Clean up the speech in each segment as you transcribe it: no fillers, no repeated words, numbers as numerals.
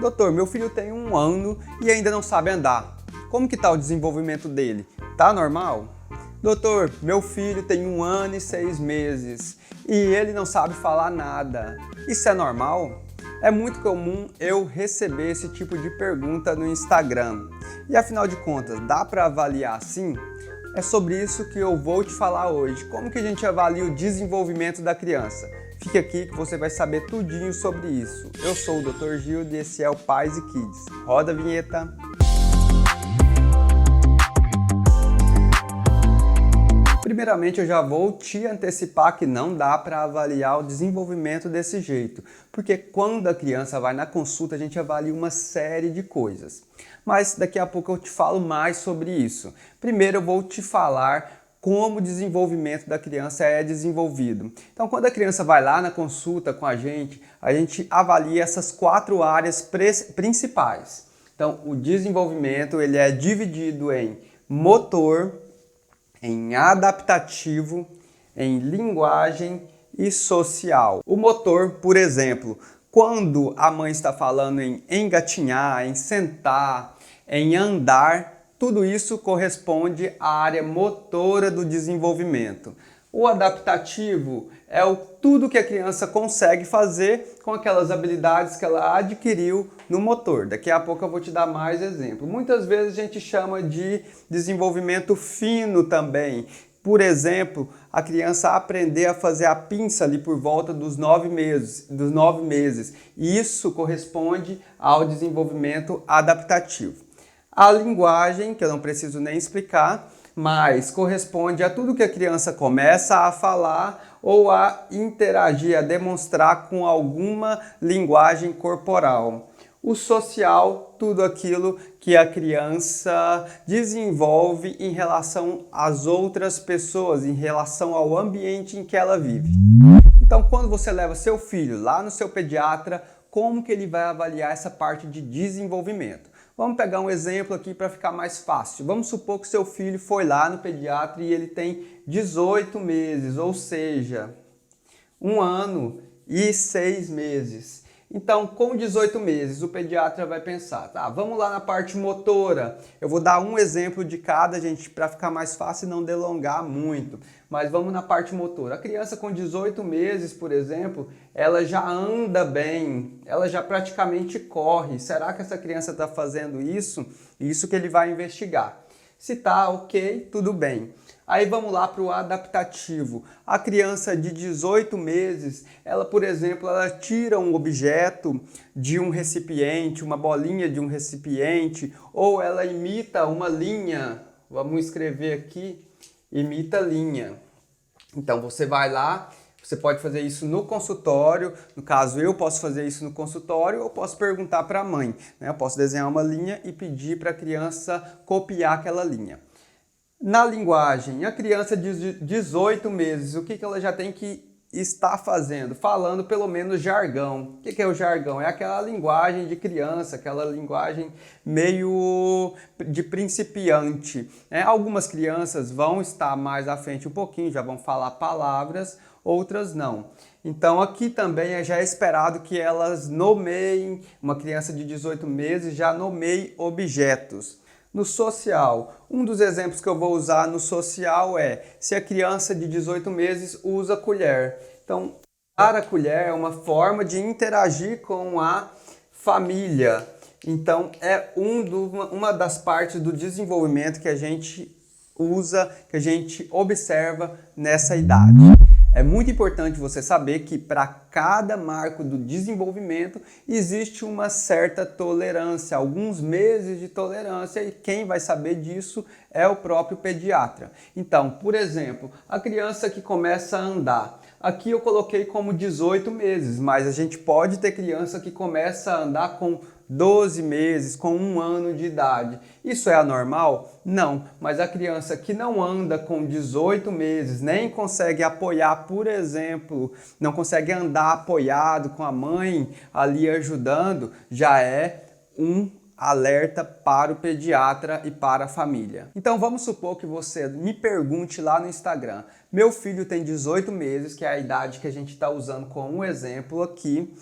Doutor, meu filho tem 1 ano e ainda não sabe andar. Como que tá o desenvolvimento dele? Tá normal? Doutor, meu filho tem 1 ano e 6 meses e ele não sabe falar nada. Isso é normal? É muito comum eu receber esse tipo de pergunta no Instagram. E afinal de contas, dá para avaliar assim? É sobre isso que eu vou te falar hoje. Como que a gente avalia o desenvolvimento da criança? Fique aqui que você vai saber tudinho sobre isso. Eu sou o Dr. Gildo e esse é o Pais e Kids. Roda a vinheta! Primeiramente, eu já vou te antecipar que não dá para avaliar o desenvolvimento desse jeito, porque quando a criança vai na consulta, a gente avalia uma série de coisas. Mas daqui a pouco eu te falo mais sobre isso. Primeiro, eu vou te falar como o desenvolvimento da criança é desenvolvido. Então, quando a criança vai lá na consulta com a gente avalia essas 4 áreas principais. Então, o desenvolvimento ele é dividido em motor, em adaptativo, em linguagem e social. O motor, por exemplo, quando a mãe está falando em engatinhar, em sentar, em andar, tudo isso corresponde à área motora do desenvolvimento. O adaptativo é tudo que a criança consegue fazer com aquelas habilidades que ela adquiriu no motor. Daqui a pouco eu vou te dar mais exemplos. Muitas vezes a gente chama de desenvolvimento fino também. Por exemplo, a criança aprender a fazer a pinça ali por volta dos 9 meses. Isso corresponde ao desenvolvimento adaptativo. A linguagem, que eu não preciso nem explicar, mas corresponde a tudo que a criança começa a falar ou a interagir, a demonstrar com alguma linguagem corporal. O social, tudo aquilo que a criança desenvolve em relação às outras pessoas, em relação ao ambiente em que ela vive. Então, quando você leva seu filho lá no seu pediatra, como que ele vai avaliar essa parte de desenvolvimento? Vamos pegar um exemplo aqui para ficar mais fácil. Vamos supor que seu filho foi lá no pediatra e ele tem 18 meses, ou seja, 1 ano e 6 meses. Então, com 18 meses, o pediatra vai pensar, tá, vamos lá na parte motora. Eu vou dar um exemplo de cada, gente, para ficar mais fácil e não delongar muito. Mas vamos na parte motora. A criança com 18 meses, por exemplo, ela já anda bem, ela já praticamente corre. Será que essa criança está fazendo isso? Isso que ele vai investigar. Se tá ok, tudo bem. Aí vamos lá para o adaptativo. A criança de 18 meses, ela, por exemplo, ela tira um objeto de um recipiente, uma bolinha de um recipiente, ou ela imita uma linha. Vamos escrever aqui, imita linha. Então você vai lá, você pode fazer isso no consultório, no caso eu posso fazer isso no consultório ou posso perguntar para a mãe, né? Eu posso desenhar uma linha e pedir para a criança copiar aquela linha. Na linguagem, a criança de 18 meses, o que ela já tem que estar fazendo? Falando pelo menos jargão. O que é o jargão? É aquela linguagem de criança, aquela linguagem meio de principiante. Algumas crianças vão estar mais à frente um pouquinho, já vão falar palavras, outras não. Então aqui também já é esperado que elas nomeiem, uma criança de 18 meses já nomeie objetos. No social, um dos exemplos que eu vou usar no social é se a criança de 18 meses usa colher. Então, usar a colher é uma forma de interagir com a família. Então, é uma das partes do desenvolvimento que a gente usa, que a gente observa nessa idade. É muito importante você saber que para cada marco do desenvolvimento existe uma certa tolerância, alguns meses de tolerância, e quem vai saber disso é o próprio pediatra. Então, por exemplo, a criança que começa a andar, aqui eu coloquei como 18 meses, mas a gente pode ter criança que começa a andar com 12 meses, com 1 ano de idade. Isso é anormal? Não, mas a criança que não anda com 18 meses, nem consegue apoiar, por exemplo, não consegue andar apoiado com a mãe ali ajudando, já é um alerta para o pediatra e para a família. Então vamos supor que você me pergunte lá no Instagram, meu filho tem 18 meses, que é a idade que a gente está usando como um exemplo aqui,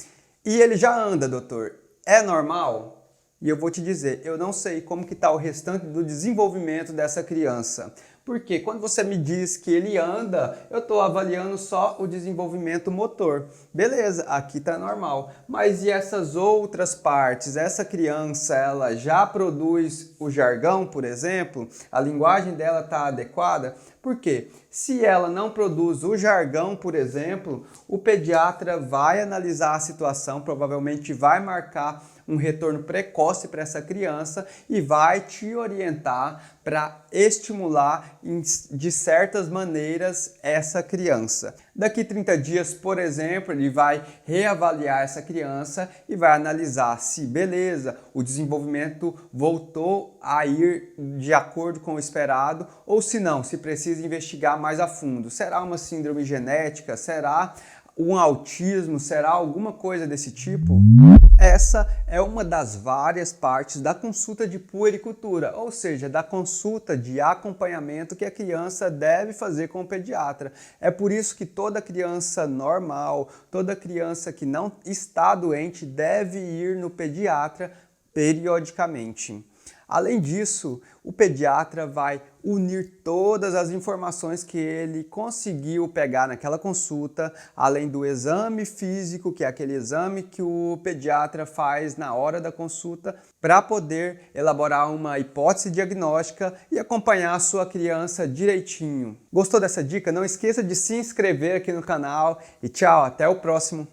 e ele já anda, doutor. É normal? E eu vou te dizer, eu não sei como que está o restante do desenvolvimento dessa criança. Porque quando você me diz que ele anda, eu estou avaliando só o desenvolvimento motor. Beleza, aqui está normal. Mas e essas outras partes? Essa criança, ela já produz o jargão, por exemplo? A linguagem dela está adequada? Por quê? Se ela não produz o jargão, por exemplo, o pediatra vai analisar a situação, provavelmente vai marcar um retorno precoce para essa criança e vai te orientar para estimular de certas maneiras essa criança. Daqui 30 dias, por exemplo, ele vai reavaliar essa criança e vai analisar se, beleza, o desenvolvimento voltou a ir de acordo com o esperado ou se não, se precisa investigar mais a fundo. Será uma síndrome genética? Será um autismo? Será alguma coisa desse tipo? Essa é uma das várias partes da consulta de puericultura, ou seja, da consulta de acompanhamento que a criança deve fazer com o pediatra. É por isso que toda criança normal, toda criança que não está doente deve ir no pediatra periodicamente. Além disso, o pediatra vai unir todas as informações que ele conseguiu pegar naquela consulta, além do exame físico, que é aquele exame que o pediatra faz na hora da consulta, para poder elaborar uma hipótese diagnóstica e acompanhar a sua criança direitinho. Gostou dessa dica? Não esqueça de se inscrever aqui no canal e tchau, até o próximo!